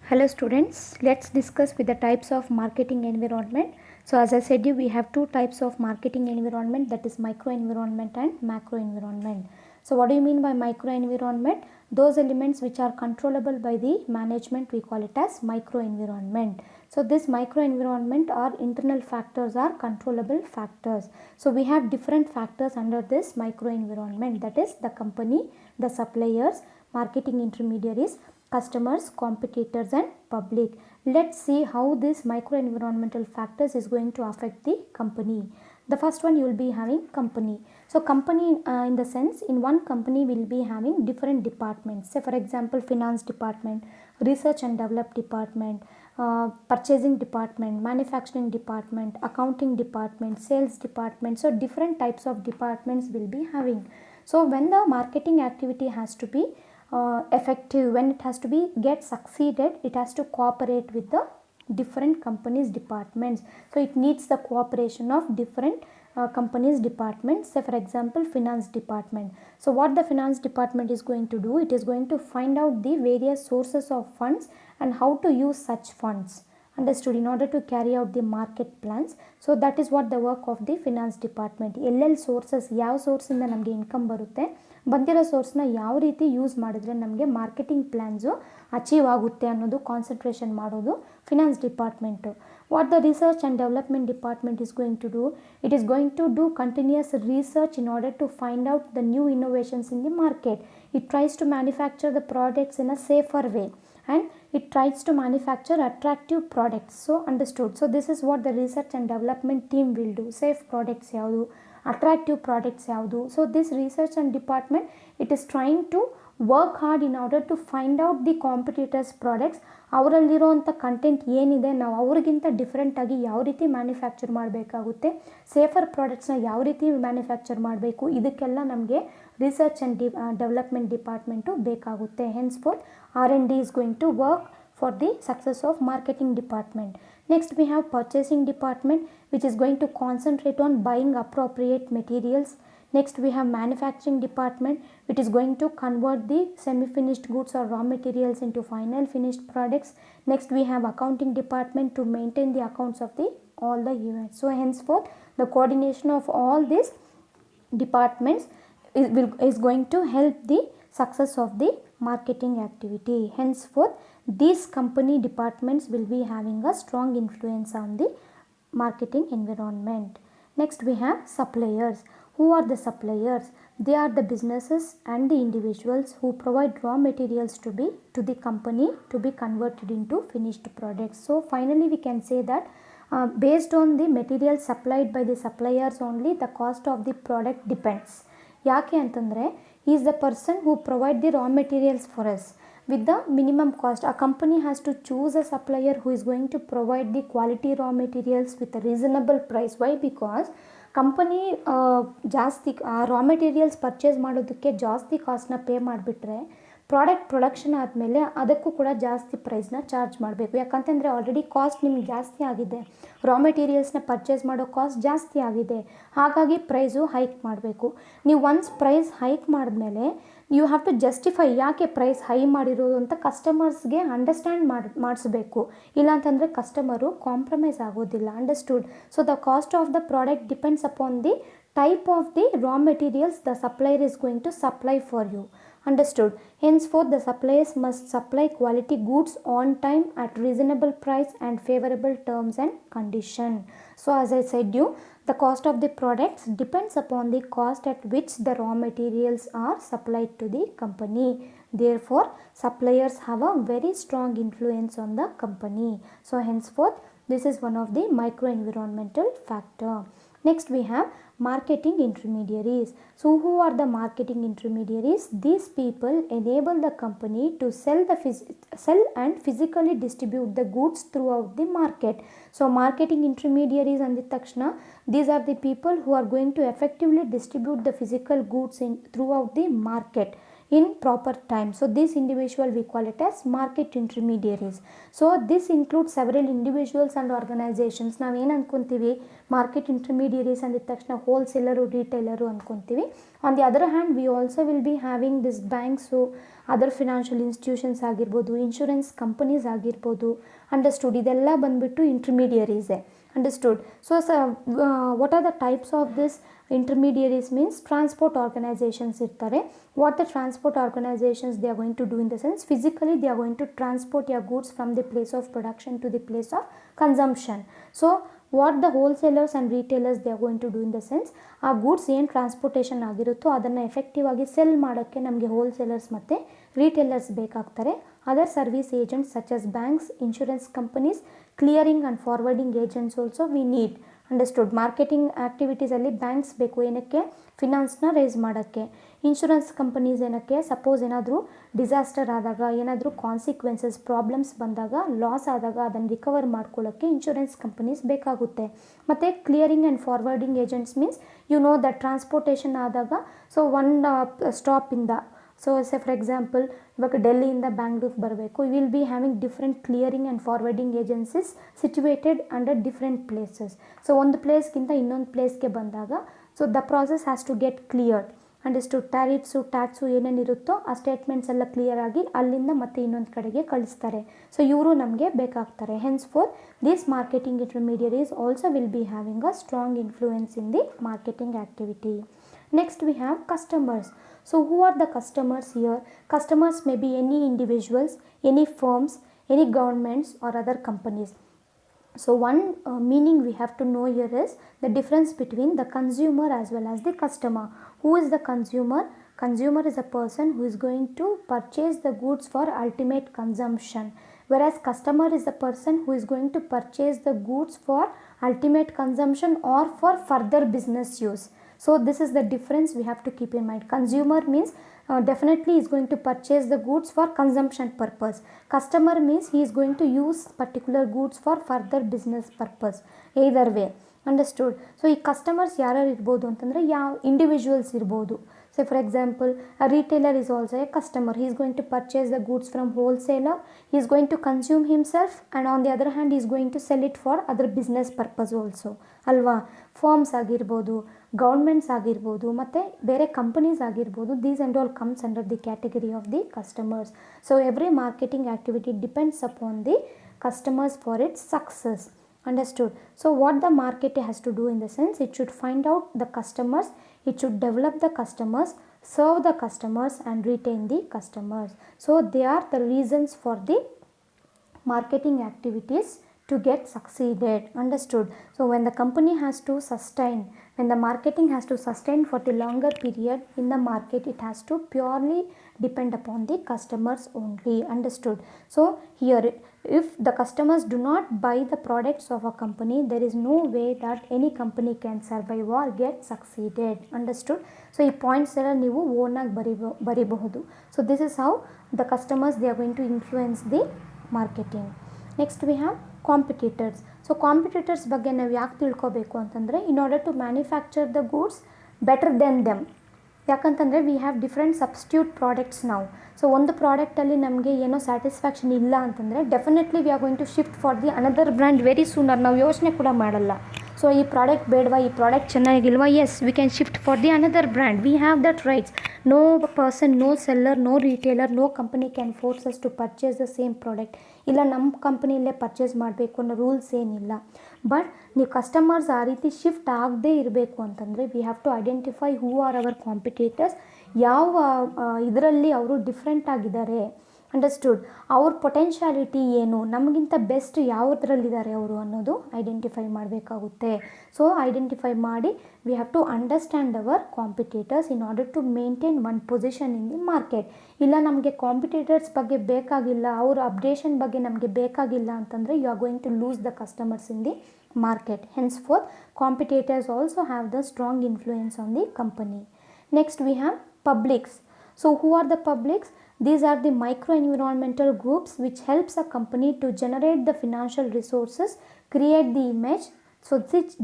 Hello students, let's discuss with the types of marketing environment. So as I said we have two types of marketing environment, that is micro environment and macro environment. So what do you mean by micro environment? Those elements which are controllable by the management, we call it as micro environment. So this micro environment or internal factors are controllable factors. So we have different factors under this micro environment, that is the company, the suppliers, marketing intermediaries, customers, competitors and public. Let's see how this micro environmental factors is going to affect the company. The first one, you will be having company. So company in the sense, in one company we will be having different departments. Say for example, finance department, research and develop department, purchasing department, manufacturing department, accounting department, sales department. So different types of departments will be having. So when the marketing activity has to be effective, when it has to be get succeeded, it has to cooperate with the different companies departments. So it needs the cooperation of different companies departments. Say for example, finance department. So what the finance department is going to do, it is going to find out the various sources of funds and how to use such funds. Understood? In order to carry out the market plans. So that is what the work of the finance department. LL sources, ಯಾವ ಸೋರ್ಸಿಂದ ನಮಗೆ income ಬರುತ್ತೆ, ಬಂದಿರೋ ಸೋರ್ಸ್ನ ಯಾವ ರೀತಿ use ಮಾಡಿದ್ರೆ ನಮಗೆ marketing plans achieve ಆಗುತ್ತೆ ಅನ್ನೋದು ಕಾನ್ಸಂಟ್ರೇಷನ್ ಮಾಡೋದು finance department. What the research and development department is going to do, it is going to do continuous research in order to find out the new innovations in the market. It tries to manufacture the products in a safer way and it tries to manufacture attractive products. So understood. So this is what the research and development team will do. Safe products yavadu, attractive products yavadu. So this research and department, it is trying to work hard in order to find out the competitors products, ಅವರಲ್ಲಿರೋವಂಥ content ಏನಿದೆ, ನಾವು ಅವ್ರಿಗಿಂತ ಡಿಫ್ರೆಂಟಾಗಿ ಯಾವ ರೀತಿ manufacture ಮಾಡಬೇಕಾಗುತ್ತೆ, safer ಪ್ರಾಡಕ್ಟ್ಸ್ನ ಯಾವ ರೀತಿ ಮ್ಯಾನುಫ್ಯಾಕ್ಚರ್ ಮಾಡಬೇಕು, ಇದಕ್ಕೆಲ್ಲ ನಮಗೆ ರಿಸರ್ಚ್ ಆ್ಯಂಡ್ ಡೆವಲಪ್ಮೆಂಟ್ ಡಿಪಾರ್ಟ್ಮೆಂಟು ಬೇಕಾಗುತ್ತೆ. ಹೆನ್ಸ್ಫೋರ್ತ್ R&D is going to work for the success of marketing department. Next we have purchasing department, which is going to concentrate on buying appropriate materials. Next we have manufacturing department, which is going to convert the semi-finished goods or raw materials into final finished products. Next we have accounting department to maintain the accounts of the all the events. So henceforth the coordination of all these departments is going to help the success of the marketing activity. Henceforth these company departments will be having a strong influence on the marketing environment. Next we have suppliers. Who are the suppliers? They are the businesses and the individuals who provide raw materials to the company to be converted into finished products. So finally we can say that based on the materials supplied by the suppliers only, the cost of the product depends. ಯಾಕೆ ಅಂತಂದರೆ, he is the person who provide the raw materials for us with the minimum cost. A company has to choose a supplier who is going to provide the quality raw materials with a reasonable price. Why? Because company ಜಾಸ್ತಿ raw materials purchase ಮಾಡೋದಕ್ಕೆ ಜಾಸ್ತಿ ಕಾಸ್ಟ್ನ pay ಮಾಡಿಬಿಟ್ರೆ product production ಆದಮೇಲೆ ಅದಕ್ಕೂ ಕೂಡ ಜಾಸ್ತಿ ಪ್ರೈಸ್ನ charge ಮಾಡಬೇಕು. ಯಾಕಂತಂದರೆ ಆಲ್ರೆಡಿ ಕಾಸ್ಟ್ ನಿಮಗೆ ಜಾಸ್ತಿ ಆಗಿದೆ, ರಾ ಮೆಟೀರಿಯಲ್ಸ್ನ ಪರ್ಚೇಸ್ ಮಾಡೋ ಕಾಸ್ಟ್ ಜಾಸ್ತಿ ಆಗಿದೆ, ಹಾಗಾಗಿ ಪ್ರೈಸು ಹೈಕ್ ಮಾಡಬೇಕು. ನೀವು ಒನ್ಸ್ ಪ್ರೈಸ್ ಹೈಕ್ ಮಾಡಿದ್ಮೇಲೆ ಯು ಹ್ಯಾವ್ ಟು ಜಸ್ಟಿಫೈ ಯಾಕೆ ಪ್ರೈಸ್ ಹೈ ಮಾಡಿರೋದು ಅಂತ ಕಸ್ಟಮರ್ಸ್ಗೆ ಅಂಡರ್ಸ್ಟ್ಯಾಂಡ್ ಮಾಡಿಸ್ಬೇಕು. ಇಲ್ಲಾಂತಂದರೆ ಕಸ್ಟಮರು ಕಾಂಪ್ರಮೈಸ್ ಆಗೋದಿಲ್ಲ. Understood? So the cost of the product depends upon the type of the raw materials the supplier is going to supply for you. Understood? Henceforth the suppliers must supply quality goods on time at reasonable price and favorable terms and condition. So as I said you, the cost of the products depends upon the cost at which the raw materials are supplied to the company. Therefore suppliers have a very strong influence on the company. So henceforth this is one of the micro environmental factor. Next we have marketing intermediaries. So who are the marketing intermediaries? These people enable the company to sell and physically distribute the goods throughout the market. So marketing intermediaries and the takshna, these are the people who are going to effectively distribute the physical goods throughout the market. in proper time. So this individual we call it as market intermediaries. So this includes several individuals and organizations. ನಾವು ಏನು ಅನ್ಕೊಂತೀವಿ, market intermediaries ಅಂದಿದ ತಕ್ಷಣ wholesaler retailer ಅನ್ಕೊಂತೀವಿ. On the other hand we also will be having this banks, other financial institutions ಆಗಿರ್ಬೋದು, insurance companies ಆಗಿರ್ಬೋದು. Understood, ಇದೆಲ್ಲ ಬಂದುಬಿಟ್ಟು ಇಂಟರ್ಮೀಡಿಯರೀಸೇ. Understood. So what are the types of this intermediaries means transport organizations irtare. What the transport organizations they are going to do in the sense, physically they are going to transport your goods from the place of production to the place of consumption. So what the wholesalers and retailers they are going to do in the sense, ಆ goods ಏನು transportation ಆಗಿರುತ್ತೋ ಅದನ್ನು effective ಆಗಿ sell ಮಾಡೋಕ್ಕೆ ನಮಗೆ wholesalers ಮತ್ತು retailers ಬೇಕಾಗ್ತಾರೆ. Other service agents such as banks, insurance companies, clearing and forwarding agents also we need. Understood. Marketing ಆ್ಯಕ್ಟಿವಿಟೀಸಲ್ಲಿ ಬ್ಯಾಂಕ್ಸ್ ಬೇಕು, ಏನಕ್ಕೆ? ಫಿನಾನ್ಸ್ನ ರೇಸ್ ಮಾಡೋಕ್ಕೆ. ಇನ್ಶೂರೆನ್ಸ್ ಕಂಪನೀಸ್ ಏನಕ್ಕೆ? ಸಪೋಸ್ ಏನಾದರೂ ಡಿಸಾಸ್ಟರ್ ಆದಾಗ, ಏನಾದರೂ ಕಾನ್ಸಿಕ್ವೆನ್ಸಸ್ ಪ್ರಾಬ್ಲಮ್ಸ್ ಬಂದಾಗ, ಲಾಸ್ ಆದಾಗ ಅದನ್ನು ರಿಕವರ್ ಮಾಡ್ಕೊಳ್ಳೋಕ್ಕೆ ಇನ್ಶೂರೆನ್ಸ್ ಕಂಪನೀಸ್ ಬೇಕಾಗುತ್ತೆ. ಮತ್ತು clearing and forwarding agents means you know the transportation ಆದಾಗ, ಸೊ ಒನ್ ಸ್ಟಾಪಿಂದ, ಸೊ ಸೆ ಫಾರ್ ಎಕ್ಸಾಂಪಲ್ ಇವಾಗ ಡೆಲ್ಲಿಯಿಂದ ಬ್ಯಾಂಗ್ಳೂರ್ಗೆ ಬರಬೇಕು, will be having different clearing and forwarding agencies situated under different places. So ಒಂದು ಪ್ಲೇಸ್ಗಿಂತ ಇನ್ನೊಂದು ಪ್ಲೇಸ್ಗೆ ಬಂದಾಗ, so the process has to get cleared. Understood. Tariffs, tax ಏನೇನಿರುತ್ತೋ ಆ ಸ್ಟೇಟ್ಮೆಂಟ್ಸ್ ಎಲ್ಲ ಕ್ಲಿಯರ್ ಆಗಿ ಅಲ್ಲಿಂದ ಮತ್ತೆ ಇನ್ನೊಂದು ಕಡೆಗೆ ಕಳಿಸ್ತಾರೆ. ಸೊ ಇವರು ನಮಗೆ ಬೇಕಾಗ್ತಾರೆ. Hence for this marketing intermediaries also will be having a strong influence in the marketing activity. Next we have customers. So who are the customers here? Customers may be any individuals, any firms, any governments or other companies. So one meaning we have to know here is the difference between the consumer as well as the customer. Who is the consumer? Consumer is a person who is going to purchase the goods for ultimate consumption, whereas customer is a person who is going to purchase the goods for ultimate consumption or for further business use. So this is the difference we have to keep in mind. Consumer means definitely is going to purchase the goods for consumption purpose. Customer means he is going to use particular goods for further business purpose. Either way. Understood. So ಈ customers ಯಾರ್ಯಾರು ಇರ್ಬೋದು ಅಂತಂದರೆ ಯಾವ individuals ಇರ್ಬೋದು. Say for example, a retailer is also a customer. He is going to purchase the goods from wholesaler. He is going to consume himself, and on the other hand he is going to sell it for other business purpose also. ಅಲ್ವಾ? Forms ಆಗಿರ್ಬೋದು, governments ಆಗಿರ್ಬೋದು, ಮತ್ತು ಬೇರೆ companies ಆಗಿರ್ಬೋದು. These and all comes under the category of the customers. So every marketing activity depends upon the customers for its success. Understood. So what the market has to do in the sense, it should find out the customers, it should develop the customers, serve the customers and retain the customers. So they are the reasons for the marketing activities to get succeeded. Understood. So when the company has to sustain, when the marketing has to sustain for the longer period in the market, it has to purely depend upon the customers only. Understood. So here if the customers do not buy the products of a company, there is no way that any company can survive or get succeeded. Understood. So ಈ points ಎಲ್ಲ ನೀವು ಓನಾಗಿ ಬರಿಬಹುದು. So this is how the customers they are going to influence the marketing. Next we have competitors. So competitors ಬಗ್ಗೆ ನಾವು ಯಾಕೆ ತಿಳ್ಕೊಬೇಕು ಅಂತಂದರೆ, in order to manufacture the goods better than them. ಯಾಕಂತಂದರೆ we have different substitute products ನಾವು. So ಒಂದು ಪ್ರಾಡಕ್ಟಲ್ಲಿ ನಮಗೆ ಏನೋ ಸ್ಯಾಟಿಸ್ಫ್ಯಾಕ್ಷನ್ ಇಲ್ಲ ಅಂತಂದರೆ definitely we are going to shift for the another brand very sooner. ನಾವು ಯೋಚನೆ ಕೂಡ ಮಾಡಲ್ಲ. ಸೊ ಈ ಪ್ರಾಡಕ್ಟ್ ಬೇಡವಾ, ಈ ಪ್ರಾಡಕ್ಟ್ ಚೆನ್ನಾಗಿಲ್ವಾ, yes we can shift for the another brand. We have that rights. No person, no seller, no retailer, no company can force us to purchase the same product. ಇಲ್ಲ ನಮ್ಮ ಕಂಪನಿಯಲ್ಲೇ purchase ಮಾಡಬೇಕು ಅನ್ನೋ rules ಏನಿಲ್ಲ. But ನೀವು customers ಆ ರೀತಿ shift ಆಗದೇ ಇರಬೇಕು ಅಂತಂದರೆ we have to identify who are our competitors. ಯಾವ ಇದರಲ್ಲಿ ಅವರು ಡಿಫ್ರೆಂಟ್ ಆಗಿದ್ದಾರೆ. ಅಂಡರ್ಸ್ಟುಡ್. ಅವ್ರ ಪೊಟೆನ್ಷಿಯಾಲಿಟಿ ಏನು, ನಮಗಿಂತ ಬೆಸ್ಟ್ ಯಾವುದ್ರಲ್ಲಿದ್ದಾರೆ ಅವರು ಅನ್ನೋದು ಐಡೆಂಟಿಫೈ ಮಾಡಬೇಕಾಗುತ್ತೆ. ಸೊ ಐಡೆಂಟಿಫೈ ಮಾಡಿ we have to understand our competitors in order to maintain one position in the market. ಇಲ್ಲ ನಮಗೆ ಕಾಂಪಿಟೇಟರ್ಸ್ ಬಗ್ಗೆ ಬೇಕಾಗಿಲ್ಲ, ಅವ್ರ ಅಪ್ಡೇಷನ್ ಬಗ್ಗೆ ನಮಗೆ ಬೇಕಾಗಿಲ್ಲ ಅಂತಂದರೆ you are going to lose the customers in the market. Henceforth, competitors also have the strong influence on the company. Next we have publics. So who are the publics? These are the micro-environmental groups which helps a company to generate the financial resources, create the image. So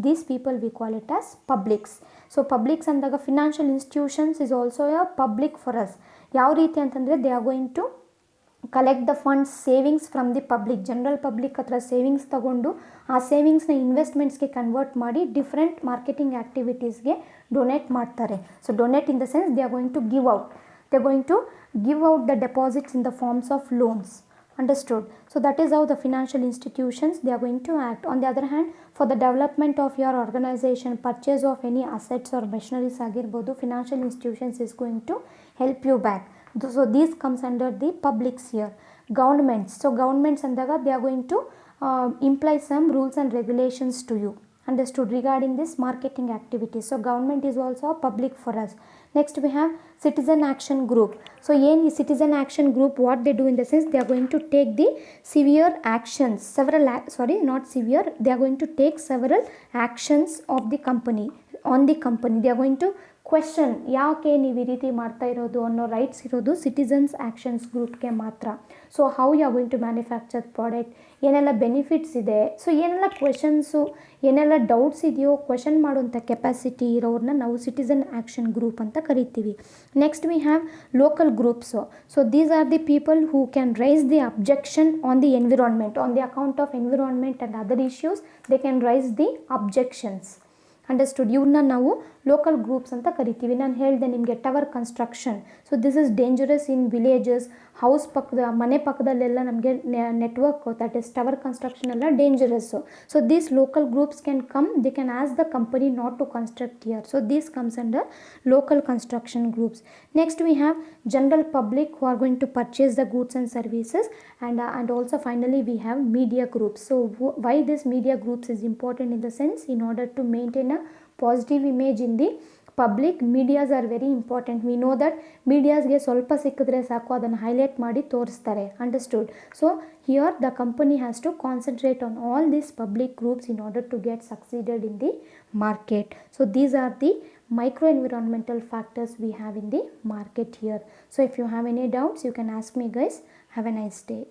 these people we call it as publics. So publics ಅಂದಾಗ financial institutions is also a public for us. ಯಾವ ರೀತಿ ಅಂತಂದರೆ they are going to collect the funds savings from the public, general public ಹತ್ರ savings ತಗೊಂಡು ಆ ಸೇವಿಂಗ್ಸ್ನ ಇನ್ವೆಸ್ಟ್ಮೆಂಟ್ಸ್ಗೆ convert ಮಾಡಿ ಡಿಫ್ರೆಂಟ್ ಮಾರ್ಕೆಟಿಂಗ್ ಆ್ಯಕ್ಟಿವಿಟೀಸ್ಗೆ ಡೊನೇಟ್ ಮಾಡ್ತಾರೆ. So donate in the sense they are going to give out, they are going to give out the deposits in the forms of loans. Understood? So that is how the financial institutions they are going to act. On the other hand, for the development of your organization, purchase of any assets or machineries agirbodu, financial institutions is going to help you back. So these comes under the public sphere. Governments, so governments andaga they are going to imply some rules and regulations to you. Understood? Regarding this marketing activities, so government is also a public for us. Next we have citizen action group. So in citizen action group, what they do in the sense they are going to take the severe actions, they are going to take several actions of the company, on the company. They are going to question, ಯಾಕೆ ನೀವು ಈ ರೀತಿ ಮಾಡ್ತಾ ಇರೋದು ಅನ್ನೋ rights ಇರೋದು citizens actions ಗ್ರೂಪ್ಗೆ ಮಾತ್ರ. So how you are going to manufacture product, ಏನೆಲ್ಲ ಬೆನಿಫಿಟ್ಸ್ ಇದೆ, ಸೊ ಏನೆಲ್ಲ ಕ್ವೆಶನ್ಸು, ಏನೆಲ್ಲ ಡೌಟ್ಸ್ ಇದೆಯೋ ಕ್ವೆಶನ್ ಮಾಡುವಂಥ ಕೆಪಾಸಿಟಿ ಇರೋರನ್ನ ನಾವು ಸಿಟಿಸನ್ ಆ್ಯಕ್ಷನ್ ಗ್ರೂಪ್ ಅಂತ ಕರಿತೀವಿ. Next we have local groups. So these are the people who can raise the objection on the environment, on the account of environment and other issues they can raise the objections. Understood? ಇವ್ರನ್ನ ನಾವು local groups ಅಂತ ಕರಿತೀವಿ. ನಾನು ಹೇಳಿದೆ ನಿಮಗೆ tower construction, so this is dangerous in villages. House ಮನೆ ಪಕ್ಕದಲ್ಲೆಲ್ಲ ನಮಗೆ network, that is tower construction ಎಲ್ಲ dangerous. So these local groups can come, they can ask the company not to construct here. So these comes under local construction groups. Next we have general public who are going to purchase the goods and services, and also finally we have media groups. So why this media groups is important in the sense, in order to maintain a positive image in the public, medias are very important. We know that mediasಗೆ ಸ್ವಲ್ಪ ಸಿಕ್ಕಿದ್ರೆ ಸಾಕು ಅದನ್ನು highlight ಮಾಡಿ ತೋರಿಸ್ತಾರೆ. Understood? So here the company has to concentrate on all these public groups in order to get succeeded in the market. So these are the micro environmental factors we have in the market here. So if you have any doubts, you can ask me guys. Have a nice day.